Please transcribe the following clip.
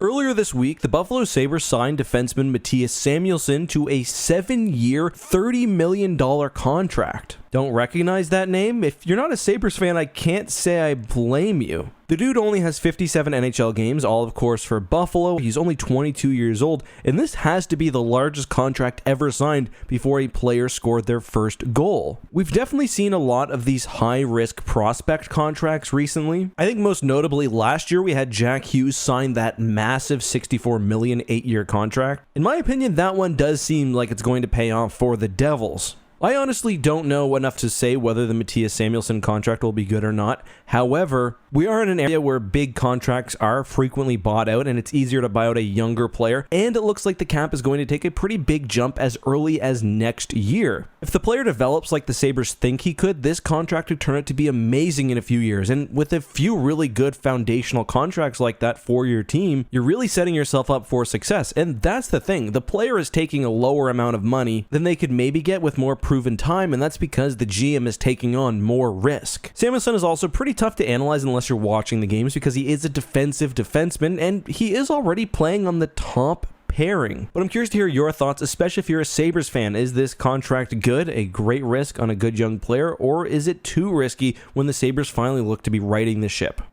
Earlier this week, the Buffalo Sabres signed defenseman Mattias Samuelsson to a 7-year, $30 million contract. Don't recognize that name? If you're not a Sabres fan, I can't say I blame you. The dude only has 57 NHL games, all of course for Buffalo. He's only 22 years old, and this has to be the largest contract ever signed before a player scored their first goal. We've definitely seen a lot of these high-risk prospect contracts recently. I think most notably last year we had Jack Hughes sign that massive $64 million 8-year contract. In my opinion, that one does seem like it's going to pay off for the Devils. I honestly don't know enough to say whether the Mattias Samuelsson contract will be good or not. However, we are in an area where big contracts are frequently bought out and it's easier to buy out a younger player, and it looks like the cap is going to take a pretty big jump as early as next year. If the player develops like the Sabres think he could, this contract could turn out to be amazing in a few years, and with a few really good foundational contracts like that for your team, you're really setting yourself up for success. And that's the thing, the player is taking a lower amount of money than they could maybe get with more proven time, and that's because the GM is taking on more risk. Samuelsson is also pretty tough to analyze unless you're watching the games because he is a defensive defenseman and he is already playing on the top pairing. But I'm curious to hear your thoughts, especially if you're a Sabres fan. Is this contract good, a great risk on a good young player, or is it too risky when the Sabres finally look to be righting the ship?